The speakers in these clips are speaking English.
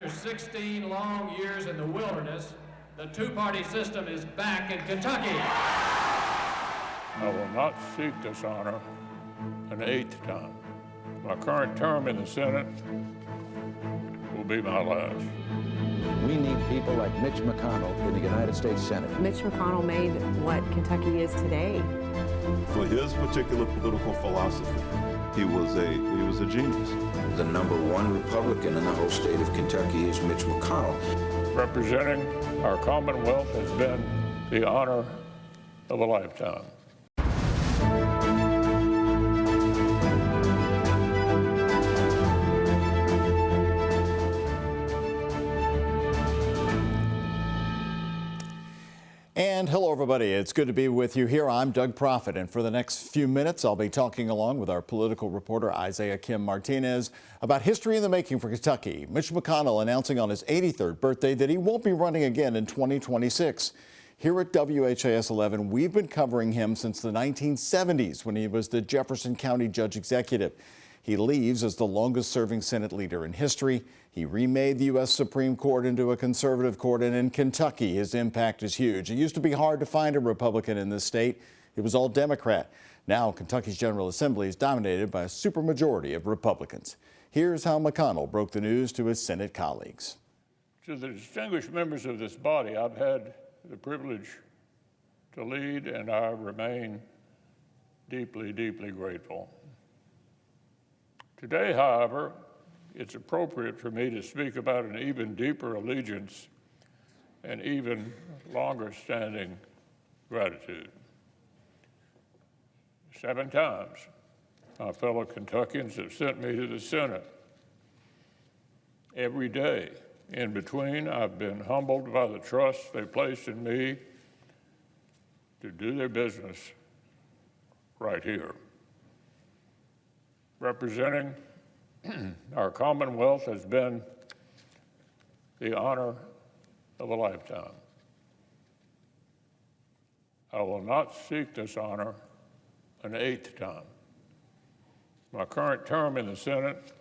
After 16 long years in the wilderness, the two-party system is back in Kentucky. I will not seek this honor an eighth time. My current term in the Senate will be my last. We need people like Mitch McConnell in the United States Senate. Mitch McConnell made what Kentucky is today. For his particular political philosophy, he was a genius. The #1 Republican in the whole state of Kentucky is Mitch McConnell. Representing our Commonwealth has been the honor of a lifetime. And hello, everybody. It's good to be with you here. I'm Doug Proffitt, and for the next few minutes, I'll be talking along with our political reporter, Isaiah Kim Martinez, about history in the making for Kentucky. Mitch McConnell announcing on his 83rd birthday that he won't be running again in 2026. Here at WHAS 11, we've been covering him since the 1970s when he was the Jefferson County Judge Executive. He leaves as the longest-serving Senate leader in history. He remade the U.S. Supreme Court into a conservative court, and in Kentucky, his impact is huge. It used to be hard to find a Republican in this state. It was all Democrat. Now, Kentucky's General Assembly is dominated by a supermajority of Republicans. Here's how McConnell broke the news to his Senate colleagues. To the distinguished members of this body, I've had the privilege to lead, and I remain deeply, deeply grateful. Today, however, it's appropriate for me to speak about an even deeper allegiance and even longer standing gratitude. 7 times, my fellow Kentuckians have sent me to the Senate. Every day in between, I've been humbled by the trust they placed in me to do their business right here. Representing our Commonwealth has been the honor of a lifetime. I will not seek this honor an 8th time. My current term in the Senate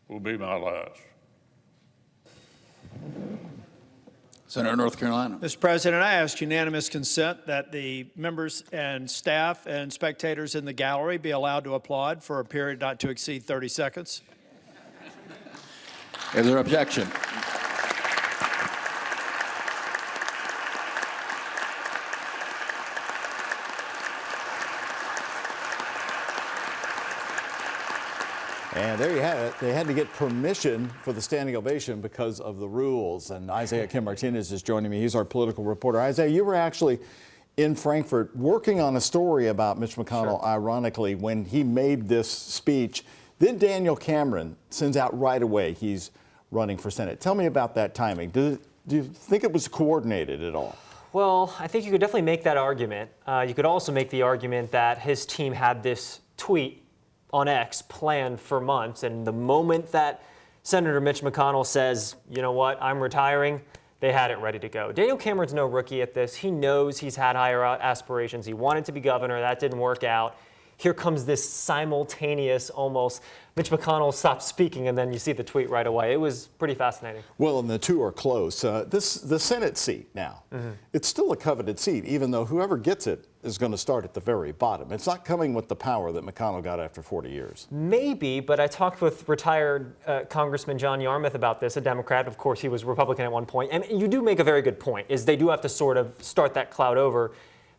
will be my last. Senator, North Carolina. Mr. President, I ask unanimous consent that the members and staff and spectators in the gallery be allowed to applaud for a period not to exceed 30 seconds. Is there objection? And there you have it. They had to get permission for the standing ovation because of the rules. And Isaiah Kim Martinez is joining me. He's our political reporter. Isaiah, you were actually in Frankfurt working on a story about Mitch McConnell, sure, ironically, when he made this speech. Then Daniel Cameron sends out right away he's running for Senate. Tell me about that timing. Do you think it was coordinated at all? Well, I think you could definitely make that argument. You could also make the argument that his team had this tweet on X planned for months, and the moment that Senator Mitch McConnell says, you know what, I'm retiring, they had it ready to go. Daniel Cameron's no rookie at this. He knows he's had higher aspirations. He wanted to be governor. That didn't work out. Here comes this simultaneous almost, Mitch McConnell stops speaking, and then you see the tweet right away. It was pretty fascinating. Well, and the two are close. The Senate seat now, it's still a coveted seat, even though whoever gets it is going to start at the very bottom. It's not coming with the power that McConnell got after 40 years. Maybe, but I talked with retired Congressman John Yarmuth about this, a Democrat. Of course, he was Republican at one point. And you do make a very good point, is they do have to sort of start that cloud over.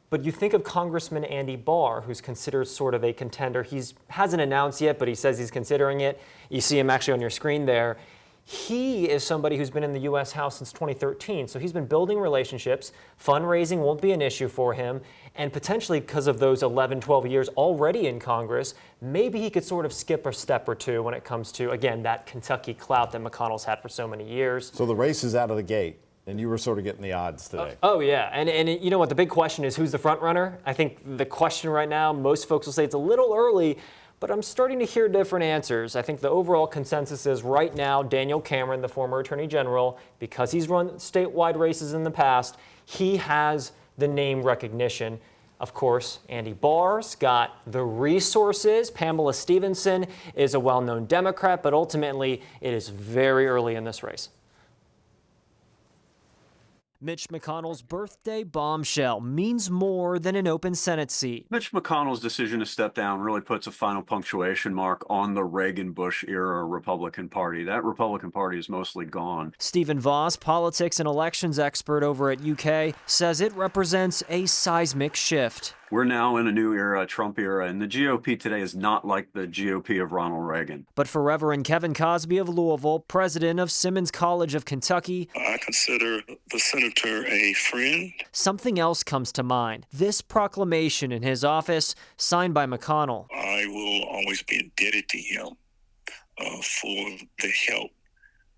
But you think of Congressman Andy Barr, who's considered sort of a contender. He hasn't announced yet, but he says he's considering it. You see him actually on your screen there. He is somebody who's been in the U.S. House since 2013, so he's been building relationships. Fundraising won't be an issue for him, and potentially because of those 11, 12 years already in Congress, maybe he could sort of skip a step or two when it comes to, again, that Kentucky clout that McConnell's had for so many years. So the race is out of the gate. And you were sort of getting the odds today. Oh, yeah. And you know what? The big question is who's the front runner? I think the question right now, most folks will say it's a little early, but I'm starting to hear different answers. I think the overall consensus is right now, Daniel Cameron, the former Attorney General, because he's run statewide races in the past, he has the name recognition. Of course, Andy Barr's got the resources. Pamela Stevenson is a well-known Democrat, but ultimately it is very early in this race. Mitch McConnell's birthday bombshell means more than an open Senate seat. Mitch McConnell's decision to step down really puts a final punctuation mark on the Reagan-Bush era Republican Party. That Republican Party is mostly gone. Stephen Voss, politics and elections expert over at UK, says it represents a seismic shift. We're now in a new era, a Trump era, and the GOP today is not like the GOP of Ronald Reagan. But for Reverend Kevin Cosby of Louisville, president of Simmons College of Kentucky, I consider the senator a friend. Something else comes to mind. This proclamation in his office, signed by McConnell. I will always be indebted to him for the help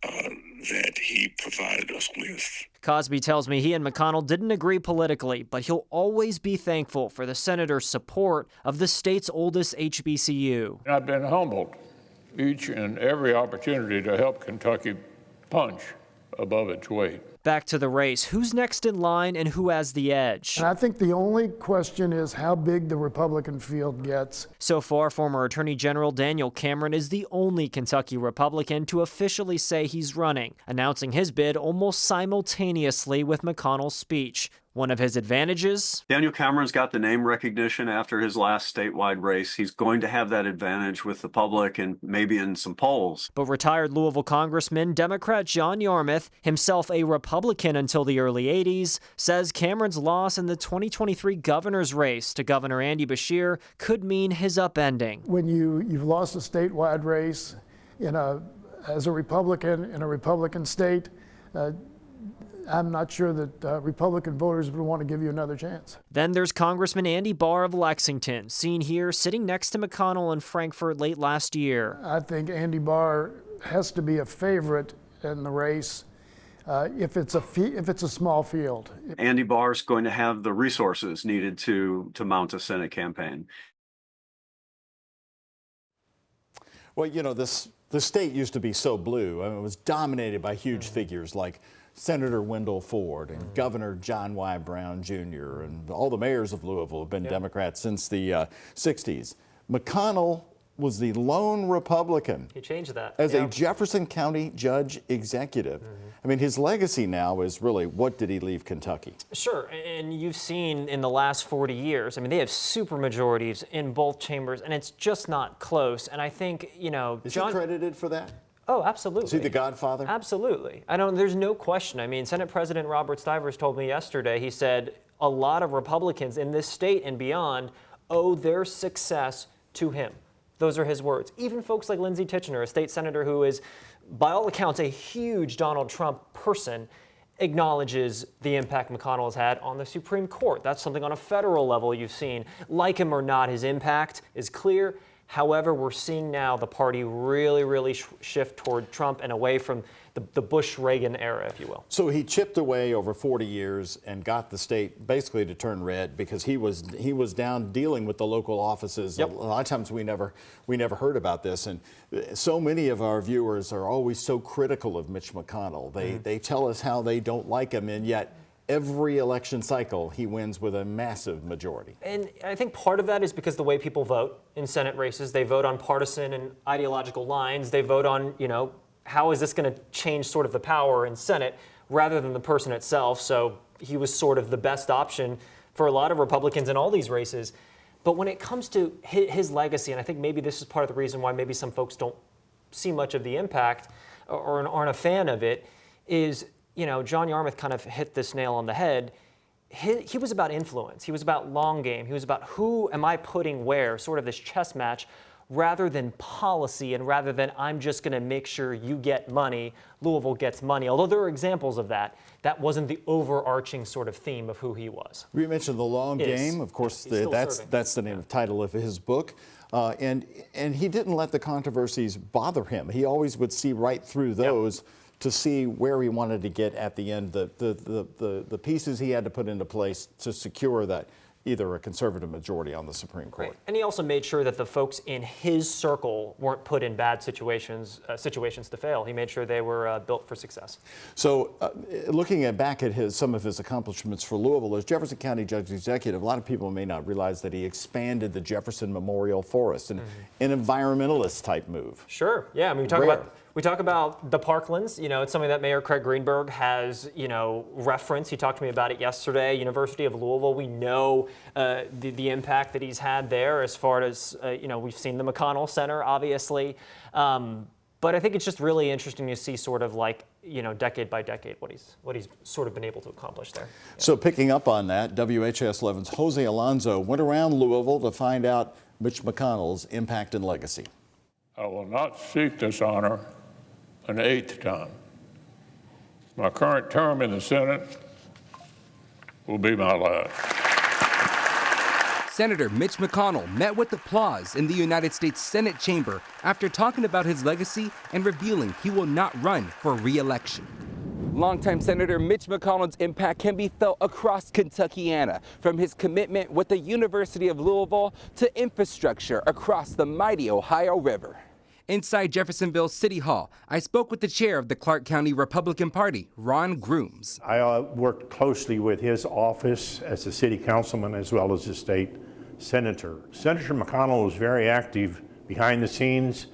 that he provided us with. Cosby tells me he and McConnell didn't agree politically, but he'll always be thankful for the senator's support of the state's oldest HBCU. I've been humbled each and every opportunity to help Kentucky punch above its weight. Back to the race. Who's next in line and who has the edge? And I think the only question is how big the Republican field gets. So far, former Attorney General Daniel Cameron is the only Kentucky Republican to officially say he's running, announcing his bid almost simultaneously with McConnell's speech. One of his advantages? Daniel Cameron's got the name recognition after his last statewide race. He's going to have that advantage with the public and maybe in some polls. But retired Louisville Congressman Democrat John Yarmuth, himself a Republican until the early 80s, says Cameron's loss in the 2023 governor's race to Governor Andy Beshear could mean his upending. When you've lost a statewide race as a Republican in a Republican state, I'm not sure that Republican voters would want to give you another chance. Then there's Congressman Andy Barr of Lexington, seen here sitting next to McConnell in Frankfort late last year. I think Andy Barr has to be a favorite in the race if it's a small field. Andy Barr's going to have the resources needed to mount a Senate campaign. Well, you know, the state used to be so blue. I mean, it was dominated by huge figures like Senator Wendell Ford and Governor John Y. Brown Jr. and all the mayors of Louisville have been Democrats since the 60s. McConnell was the lone Republican. He changed that. As a Jefferson County judge executive. I mean, his legacy now is really, what did he leave Kentucky? Sure, and you've seen in the last 40 years, I mean, they have supermajorities in both chambers, and it's just not close. And I think, you know, Is he credited for that? Oh, absolutely. Is he the godfather? Absolutely. There's no question. I mean, Senate President Robert Stivers told me yesterday, he said a lot of Republicans in this state and beyond owe their success to him. Those are his words. Even folks like Lindsey Titchener, a state senator who is, by all accounts, a huge Donald Trump person, acknowledges the impact McConnell has had on the Supreme Court. That's something on a federal level you've seen. Like him or not, his impact is clear. However, we're seeing now the party really shift toward Trump and away from the Bush-Reagan era, if you will. So he chipped away over 40 years and got the state basically to turn red because he was down dealing with the local offices. Yep. A lot of times we never heard about this, and so many of our viewers are always so critical of Mitch McConnell. They tell us how they don't like him, and yet every election cycle, he wins with a massive majority. And I think part of that is because the way people vote in Senate races, they vote on partisan and ideological lines. They vote on, you know, how is this going to change sort of the power in Senate rather than the person itself. So he was sort of the best option for a lot of Republicans in all these races. But when it comes to his legacy, and I think maybe this is part of the reason why maybe some folks don't see much of the impact or aren't a fan of it, is, you know, John Yarmuth kind of hit this nail on the head. He was about influence. He was about long game. He was about who am I putting where, sort of this chess match, rather than policy and rather than I'm just going to make sure you get money, Louisville gets money. Although there are examples of that, that wasn't the overarching sort of theme of who he was. We mentioned the long game. Of course, that's the name of title of his book. And he didn't let the controversies bother him. He always would see right through those to see where he wanted to get at the end, the pieces he had to put into place to secure that either a conservative majority on the Supreme Court. Right. And he also made sure that the folks in his circle weren't put in bad situations to fail. He made sure they were built for success. So looking back at some of his accomplishments for Louisville, as Jefferson County Judge Executive, a lot of people may not realize that he expanded the Jefferson Memorial Forest, an environmentalist type move. Sure. Yeah. I mean, we talk about the parklands. You know, it's something that Mayor Craig Greenberg has, referenced. He talked to me about it yesterday. University of Louisville, we know the impact that he's had there as far as, we've seen the McConnell Center, obviously. But I think it's just really interesting to see sort of like, decade by decade, what he's sort of been able to accomplish there. Yeah. So picking up on that, WHS 11's Jose Alonso went around Louisville to find out Mitch McConnell's impact and legacy. I will not seek this honor an 8th time. My current term in the Senate will be my last. Senator Mitch McConnell met with applause in the United States Senate chamber after talking about his legacy and revealing he will not run for re-election. Longtime Senator Mitch McConnell's impact can be felt across Kentuckiana, from his commitment with the University of Louisville to infrastructure across the mighty Ohio River. Inside Jeffersonville City Hall, I spoke with the chair of the Clark County Republican Party, Ron Grooms. I worked closely with his office as a city councilman as well as a state senator. Senator McConnell was very active behind the scenes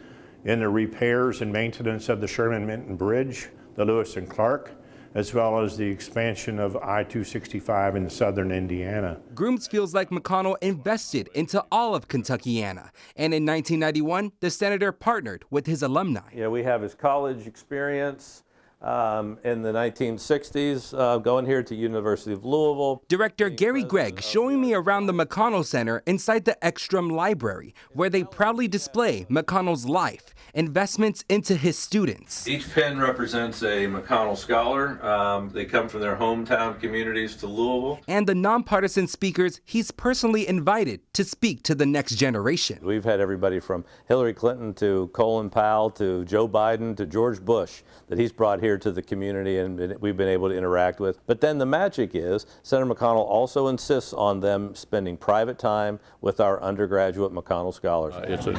in the repairs and maintenance of the Sherman-Minton Bridge, the Lewis and Clark, as well as the expansion of I-265 in southern Indiana. Grooms feels like McConnell invested into all of Kentuckiana, and in 1991, the senator partnered with his alumni. We have his college experience in the 1960s, going here to University of Louisville. Director Gary Gregg showing me around the McConnell Center inside the Ekstrom Library, where they proudly display McConnell's life, investments into his students. Each pen represents a McConnell scholar. They come from their hometown communities to Louisville. And the nonpartisan speakers he's personally invited to speak to the next generation. We've had everybody from Hillary Clinton to Colin Powell to Joe Biden to George Bush that he's brought here to the community and we've been able to interact with. But then the magic is Senator McConnell also insists on them spending private time with our undergraduate McConnell scholars. It's an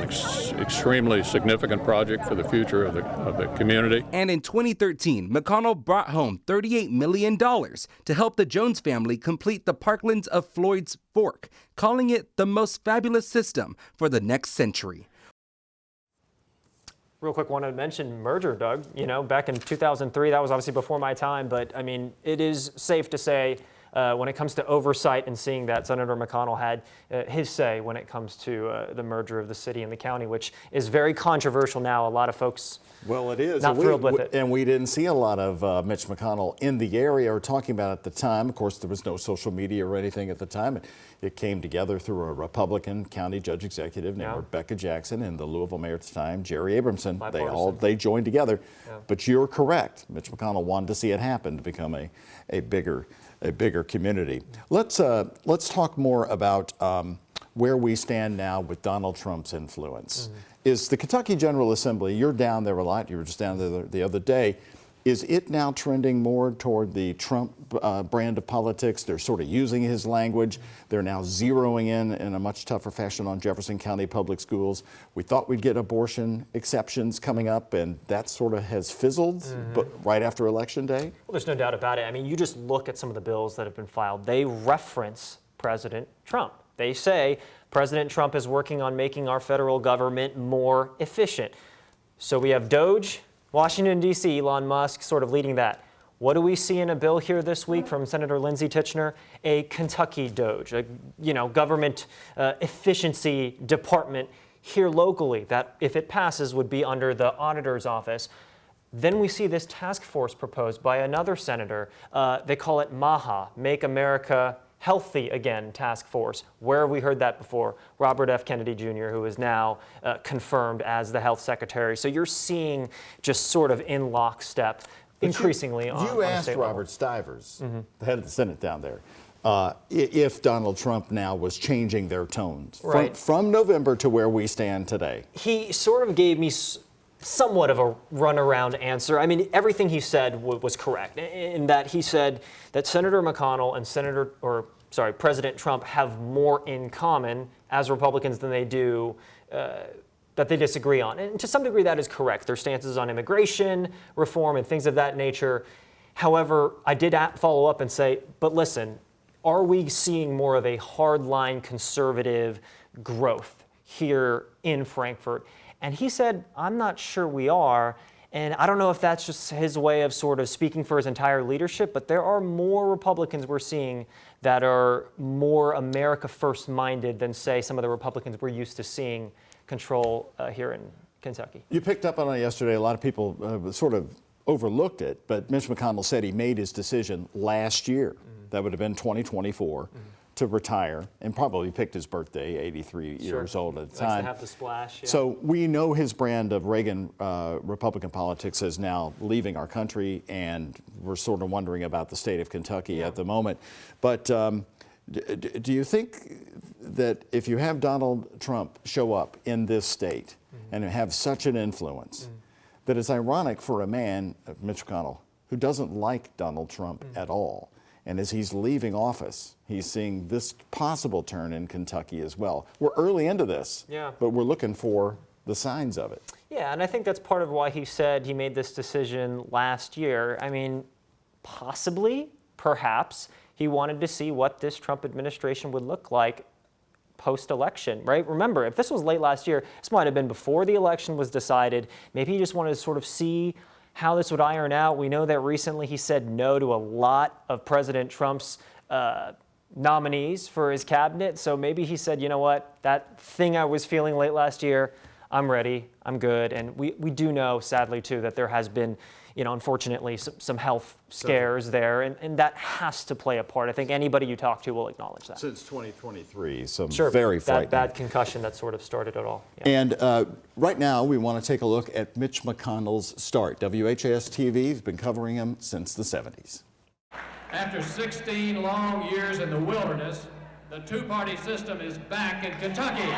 extremely significant project for the future of the community. And in 2013, McConnell brought home $38 million to help the Jones family complete the parklands of Floyd's Fork, calling it the most fabulous system for the next century. Real quick, wanted to mention merger, Doug. Back in 2003, that was obviously before my time, but I mean, it is safe to say when it comes to oversight and seeing that Senator McConnell had his say when it comes to the merger of the city and the county, which is very controversial now. A lot of folks it is. Not thrilled with it. And we didn't see a lot of Mitch McConnell in the area or talking about it at the time. Of course, there was no social media or anything at the time. It came together through a Republican county judge executive named Rebecca Jackson and the Louisville mayor at the time, Jerry Abramson. They joined together. Yeah. But you're correct. Mitch McConnell wanted to see it happen to become a bigger community. Let's talk more about where we stand now with Donald Trump's influence. Mm-hmm. Is the Kentucky General Assembly, you're down there a lot, you were just down there the other day, is it now trending more toward the Trump brand of politics? They're sort of using his language. They're now zeroing in a much tougher fashion on Jefferson County public schools. We thought we'd get abortion exceptions coming up, and that sort of has fizzled, but right after Election Day? Well, there's no doubt about it. I mean, you just look at some of the bills that have been filed. They reference President Trump. They say President Trump is working on making our federal government more efficient. So we have DOGE, Washington, D.C., Elon Musk sort of leading that. What do we see in a bill here this week from Senator Lindsey Titchener? A Kentucky DOGE, a government efficiency department here locally that, if it passes, would be under the auditor's office. Then we see this task force proposed by another senator. They call it MAHA, Make America Healthy Again Task Force. Where have we heard that before? Robert F. Kennedy Jr., who is now confirmed as the health secretary. So you're seeing just sort of in lockstep, increasingly on You asked Robert Stivers, the head of the Senate down there, if Donald Trump now was changing their tones from November to where we stand today. He sort of gave me somewhat of a runaround answer. I mean, everything he said was correct in that he said that Senator McConnell and President Trump have more in common as Republicans than they do that they disagree on. And to some degree, that is correct. Their stances on immigration reform and things of that nature. However, I did follow up and say, but listen, are we seeing more of a hardline conservative growth here in Frankfurt? And he said, I'm not sure we are. And I don't know if that's just his way of sort of speaking for his entire leadership, but there are more Republicans we're seeing that are more America first minded than, say, some of the Republicans we're used to seeing control here in Kentucky. You picked up on it yesterday. A lot of people sort of overlooked it, but Mitch McConnell said he made his decision last year. That would have been 2024. To retire, and probably picked his birthday, 83 years old at the time. Likes to have the splash. Yeah. So we know his brand of Reagan Republican politics is now leaving our country, and we're sort of wondering about the state of Kentucky at the moment. But do you think that if you have Donald Trump show up in this state and have such an influence, that it's ironic for a man, Mitch McConnell, who doesn't like Donald Trump at all, and as he's leaving office, he's seeing this possible turn in Kentucky as well. We're early into this, but we're looking for the signs of it. Yeah, and I think that's part of why he said he made this decision last year. I mean, possibly, perhaps, he wanted to see what this Trump administration would look like post-election, right? Remember, if this was late last year, this might have been before the election was decided. Maybe he just wanted to sort of see how this would iron out. We know that recently he said no to a lot of President Trump's nominees for his cabinet. So maybe he said, you know what, that thing I was feeling late last year, I'm ready, I'm good. And we do know, sadly, too, that there has been, unfortunately, some health scares there. And that has to play a part. I think anybody you talk to will acknowledge that. Since 2023, some sure, very frightening. That concussion that sort of started it all. Yeah. And right now, we want to take a look at Mitch McConnell's start. WHAS TV has been covering him since the 70s. After 16 long years in the wilderness, the two-party system is back in Kentucky.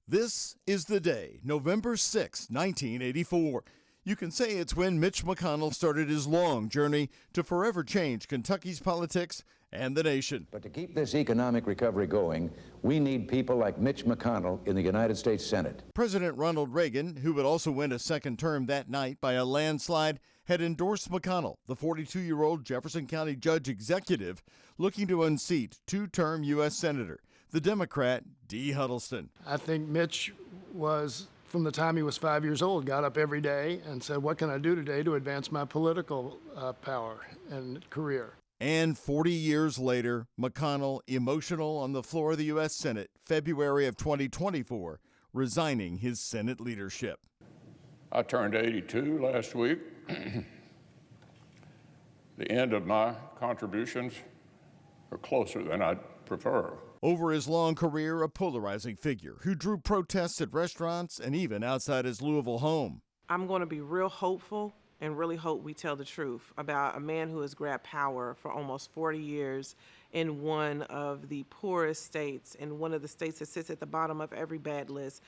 This is the day, November 6, 1984. You can say it's when Mitch McConnell started his long journey to forever change Kentucky's politics and the nation. But to keep this economic recovery going, we need people like Mitch McConnell in the United States Senate. President Ronald Reagan, who would also win a second term that night by a landslide, had endorsed McConnell, the 42-year-old Jefferson County judge executive looking to unseat two-term U.S. Senator, the Democrat Dee Huddleston. I think Mitch was, from the time he was 5 years old, got up every day and said, what can I do today to advance my political power and career? And 40 years later, McConnell, emotional on the floor of the U.S. Senate, February of 2024, resigning his Senate leadership. I turned 82 last week. The end of my contributions are closer than I'd prefer. Over his long career, a polarizing figure who drew protests at restaurants and even outside his Louisville home. I'm going to be real hopeful and really hope we tell the truth about a man who has grabbed power for almost 40 years in one of the poorest states, in one of the states that sits at the bottom of every bad list,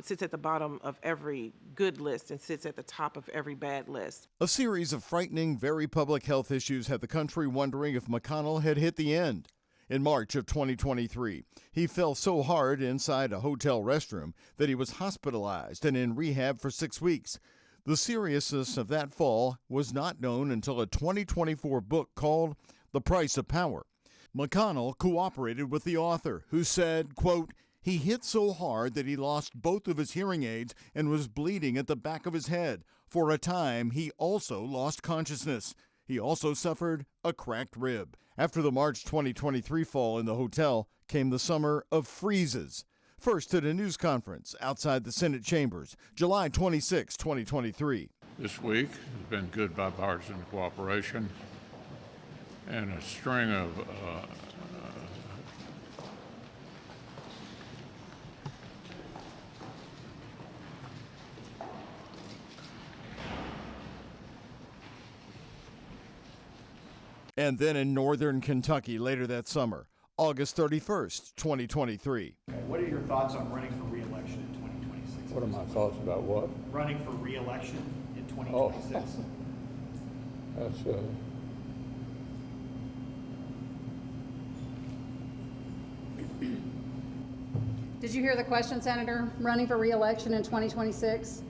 sits at the bottom of every good list, and sits at the top of every bad list. A series of frightening, very public health issues had the country wondering if McConnell had hit the end. In March of 2023, he fell so hard inside a hotel restroom that he was hospitalized and in rehab for 6 weeks. The seriousness of that fall was not known until a 2024 book called The Price of Power. McConnell cooperated with the author, who said, quote, he hit so hard that he lost both of his hearing aids and was bleeding at the back of his head. For a time, he also lost consciousness. He also suffered a cracked rib. After the March 2023 fall in the hotel came the summer of freezes. First at a news conference outside the Senate chambers, July 26, 2023. This week has been good bipartisan cooperation and a string of And then in northern Kentucky later that summer, August 31st, 2023. What are your thoughts on running for re-election in 2026? What are my thoughts about what? Running for re-election in 2026. That's Did you hear the question, Senator? Running for re-election in 2026?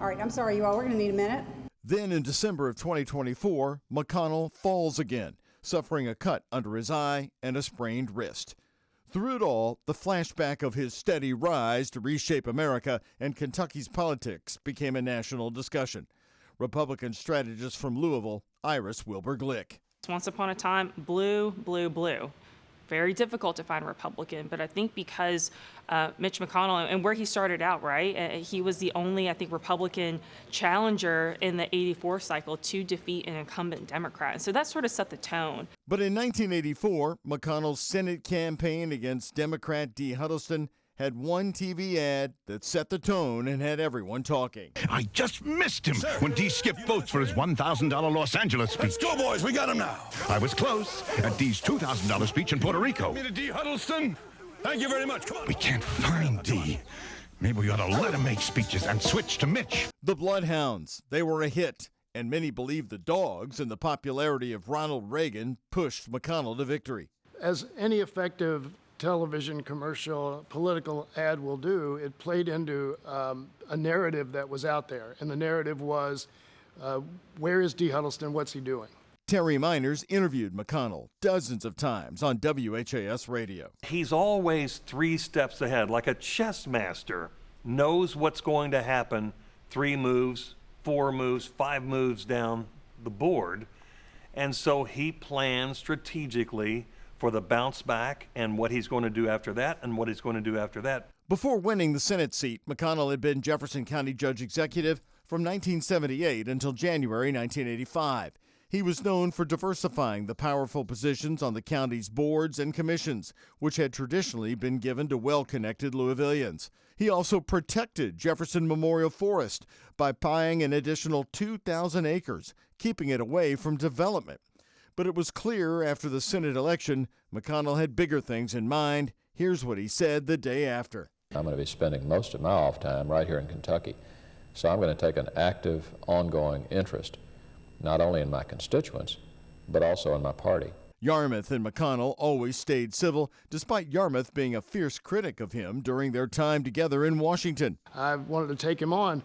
All right, I'm sorry, you all. We're going to need a minute. Then in December of 2024, McConnell falls again, suffering a cut under his eye and a sprained wrist. Through it all, the flashback of his steady rise to reshape America and Kentucky's politics became a national discussion. Republican strategist from Louisville, Iris Wilbur-Glick. Once upon a time, blue, blue, blue. Very difficult to find a Republican, but I think because Mitch McConnell and where he started out, right? He was the only, I think, Republican challenger in the '84 cycle to defeat an incumbent Democrat. And so that sort of set the tone. But in 1984, McConnell's Senate campaign against Democrat Dee Huddleston had one TV ad that set the tone and had everyone talking. I just missed him when Dee skipped votes for his $1,000 Los Angeles speech. Let's go, boys. We got him now. I was close at Dee's $2,000 speech in Puerto Rico. Me to Dee Huddleston. Thank you very much. Come on. We can't find Dee. Maybe we ought to let him make speeches and switch to Mitch. The Bloodhounds, they were a hit, and many believe the dogs and the popularity of Ronald Reagan pushed McConnell to victory. As any effective television commercial political ad will do, it played into a narrative that was out there. And the narrative was, where is Dee Huddleston? What's he doing? Terry Miners interviewed McConnell dozens of times on WHAS radio. He's always 3 steps ahead, like a chess master, knows what's going to happen 3 moves, 4 moves, 5 moves down the board. And so he plans strategically for the bounce back and what he's going to do after that and what he's going to do after that. Before winning the Senate seat, McConnell had been Jefferson County Judge Executive from 1978 until January 1985. He was known for diversifying the powerful positions on the county's boards and commissions, which had traditionally been given to well-connected Louisvillians. He also protected Jefferson Memorial Forest by buying an additional 2,000 acres, keeping it away from development. But it was clear after the Senate election, McConnell had bigger things in mind. Here's what he said the day after. I'm going to be spending most of my off time right here in Kentucky. So I'm going to take an active, ongoing interest, not only in my constituents, but also in my party. Yarmouth and McConnell always stayed civil, despite Yarmouth being a fierce critic of him during their time together in Washington. I wanted to take him on.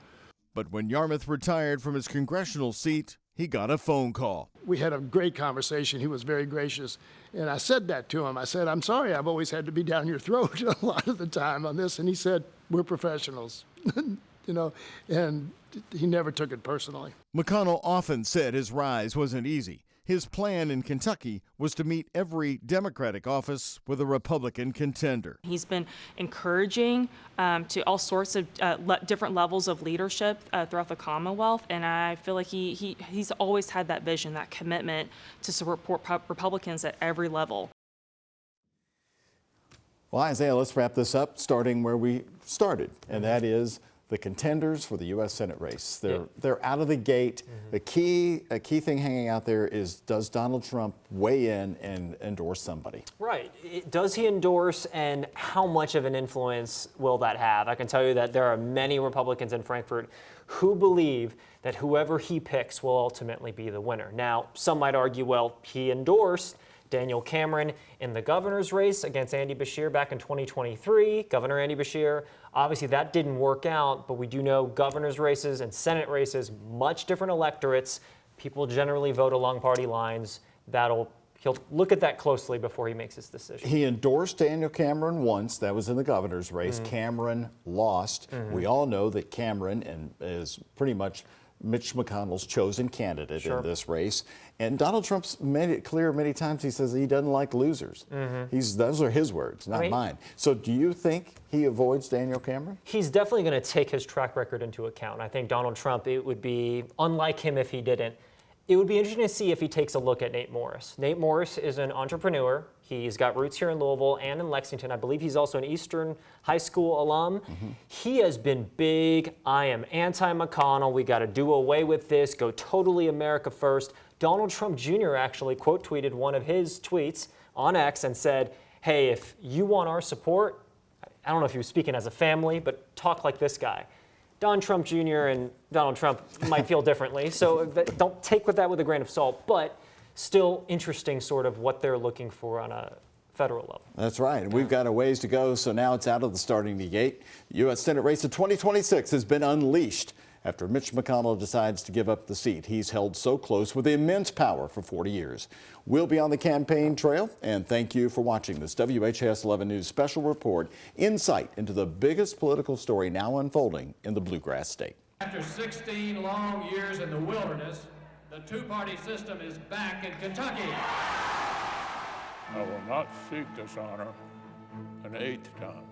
But when Yarmouth retired from his congressional seat, he got a phone call. We had a great conversation. He was very gracious. And I said that to him. I said, I'm sorry, I've always had to be down your throat a lot of the time on this. And he said, we're professionals, and he never took it personally. McConnell often said his rise wasn't easy. His plan in Kentucky was to meet every Democratic office with a Republican contender. He's been encouraging to all sorts of different levels of leadership throughout the Commonwealth, and I feel like he's always had that vision, that commitment to support Republicans at every level. Well, Isaiah, let's wrap this up, starting where we started, and that is the contenders for the U.S. Senate race. They're out of the gate. A key thing hanging out there is, does Donald Trump weigh in and endorse somebody? Right. Does he endorse, and how much of an influence will that have? I can tell you that there are many Republicans in Frankfort who believe that whoever he picks will ultimately be the winner. Now, some might argue, well, he endorsed Daniel Cameron in the governor's race against Andy Beshear back in 2023. Governor Andy Beshear, obviously that didn't work out, but we do know governor's races and Senate races, much different electorates. People generally vote along party lines. He'll look at that closely before he makes his decision. He endorsed Daniel Cameron once. That was in the governor's race. Cameron lost. We all know that Cameron is pretty much Mitch McConnell's chosen candidate in this race. And Donald Trump's made it clear many times, he says he doesn't like losers. Those are his words, not mine. So do you think he avoids Daniel Cameron? He's definitely going to take his track record into account. I think Donald Trump, it would be unlike him if he didn't. It would be interesting to see if he takes a look at Nate Morris. Nate Morris is an entrepreneur. He's got roots here in Louisville and in Lexington. I believe he's also an Eastern High School alum. He has been big. I am anti-McConnell. We got to do away with this. Go totally America first. Donald Trump Jr. actually quote tweeted one of his tweets on X and said, hey, if you want our support, I don't know if he was speaking as a family, but talk like this guy. Don Trump Jr. and Donald Trump might feel differently, so don't take that with a grain of salt. But still interesting sort of what they're looking for on a federal level. That's right. And we've got a ways to go, so now it's out of the starting gate. The U.S. Senate race of 2026 has been unleashed after Mitch McConnell decides to give up the seat he's held so close with immense power for 40 years. We'll be on the campaign trail, and thank you for watching this WHAS 11 News special report, insight into the biggest political story now unfolding in the Bluegrass State. After 16 long years in the wilderness, the two-party system is back in Kentucky. I will not seek this honor an 8th time.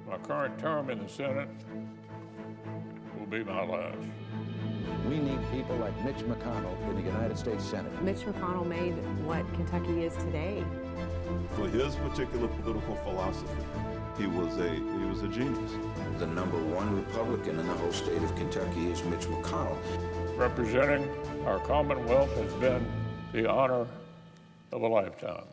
My current term in the Senate will be my last. We need people like Mitch McConnell in the United States Senate. Mitch McConnell made what Kentucky is today. For his particular political philosophy, he was a genius. The #1 Republican in the whole state of Kentucky is Mitch McConnell. Representing our Commonwealth has been the honor of a lifetime.